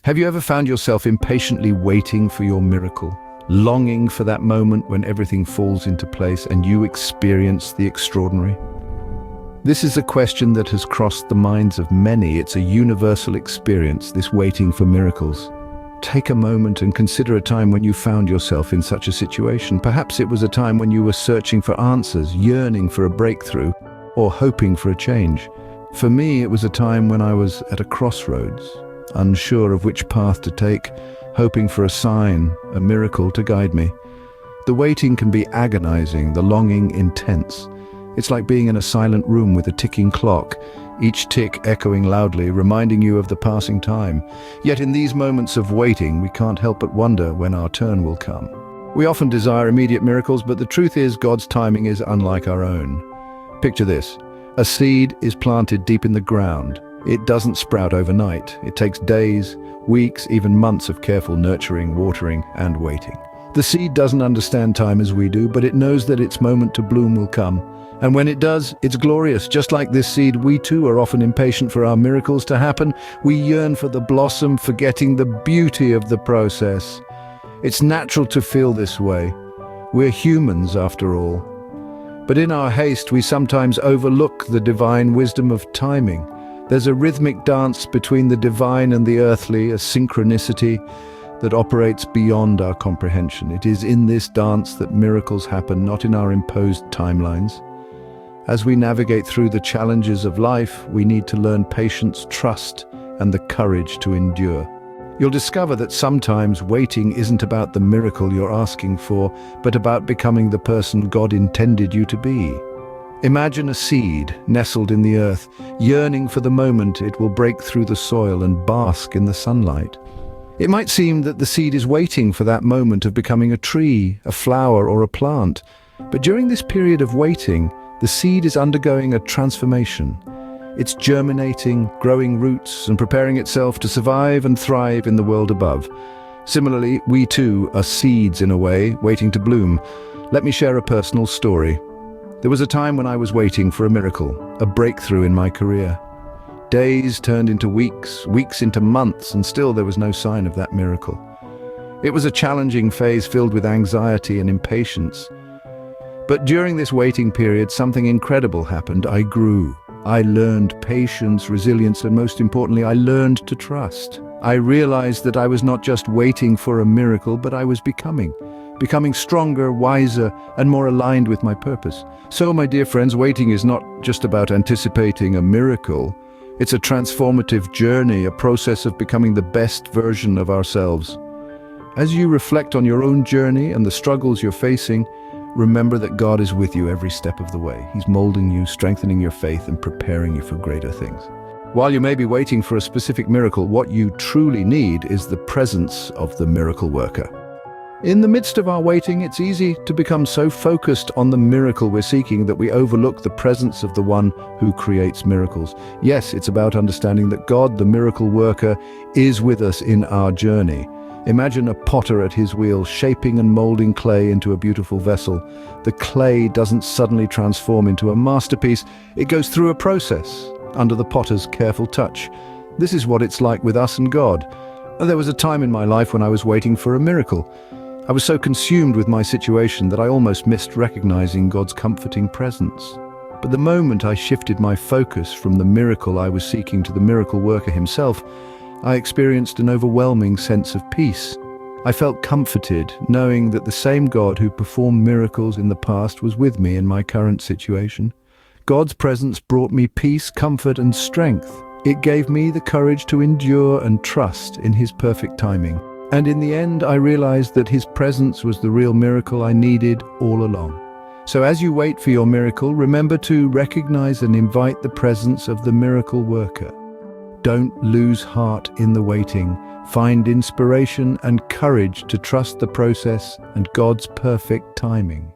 Have you ever found yourself impatiently waiting for your miracle, longing for that moment when everything falls into place and you experience the extraordinary? This is a question that has crossed the minds of many. It's a universal experience, this waiting for miracles. Take a moment and consider a time when you found yourself in such a situation. Perhaps it was a time when you were searching for answers, yearning for a breakthrough, or hoping for a change. For me, it was a time when I was at a crossroads, unsure of which path to take, hoping for a sign, a miracle to guide me. The waiting can be agonizing, the longing intense. It's like being in a silent room with a ticking clock, each tick echoing loudly, reminding you of the passing time. Yet in these moments of waiting, we can't help but wonder when our turn will come. We often desire immediate miracles, but the truth is God's timing is unlike our own. Picture this. A seed is planted deep in the ground. It doesn't sprout overnight. It takes days, weeks, even months of careful nurturing, watering, and waiting. The seed doesn't understand time as we do, but it knows that its moment to bloom will come. And when it does, it's glorious. Just like this seed, we too are often impatient for our miracles to happen. We yearn for the blossom, forgetting the beauty of the process. It's natural to feel this way. We're humans, after all. But in our haste, we sometimes overlook the divine wisdom of timing. There's a rhythmic dance between the divine and the earthly, a synchronicity that operates beyond our comprehension. It is in this dance that miracles happen, not in our imposed timelines. As we navigate through the challenges of life, we need to learn patience, trust, and the courage to endure. You'll discover that sometimes waiting isn't about the miracle you're asking for, but about becoming the person God intended you to be. Imagine a seed nestled in the earth, yearning for the moment it will break through the soil and bask in the sunlight. It might seem that the seed is waiting for that moment of becoming a tree, a flower, or a plant. But during this period of waiting, the seed is undergoing a transformation. It's germinating, growing roots, and preparing itself to survive and thrive in the world above. Similarly, we too are seeds in a way, waiting to bloom. Let me share a personal story. There was a time when I was waiting for a miracle, a breakthrough in my career. Days turned into weeks, weeks into months, and still there was no sign of that miracle. It was a challenging phase filled with anxiety and impatience. But during this waiting period, something incredible happened. I grew. I learned patience, resilience, and most importantly, I learned to trust. I realized that I was not just waiting for a miracle, but I was becoming stronger, wiser, and more aligned with my purpose. So, my dear friends, waiting is not just about anticipating a miracle. It's a transformative journey, a process of becoming the best version of ourselves. As you reflect on your own journey and the struggles you're facing, remember that God is with you every step of the way. He's molding you, strengthening your faith, and preparing you for greater things. While you may be waiting for a specific miracle, what you truly need is the presence of the miracle worker. In the midst of our waiting, it's easy to become so focused on the miracle we're seeking that we overlook the presence of the one who creates miracles. Yes, it's about understanding that God, the miracle worker, is with us in our journey. Imagine a potter at his wheel, shaping and molding clay into a beautiful vessel. The clay doesn't suddenly transform into a masterpiece. It goes through a process under the potter's careful touch. This is what it's like with us and God. There was a time in my life when I was waiting for a miracle. I was so consumed with my situation that I almost missed recognizing God's comforting presence. But the moment I shifted my focus from the miracle I was seeking to the miracle worker himself, I experienced an overwhelming sense of peace. I felt comforted, knowing that the same God who performed miracles in the past was with me in my current situation. God's presence brought me peace, comfort, and strength. It gave me the courage to endure and trust in His perfect timing. And in the end, I realized that His presence was the real miracle I needed all along. So as you wait for your miracle, remember to recognize and invite the presence of the miracle worker. Don't lose heart in the waiting. Find inspiration and courage to trust the process and God's perfect timing.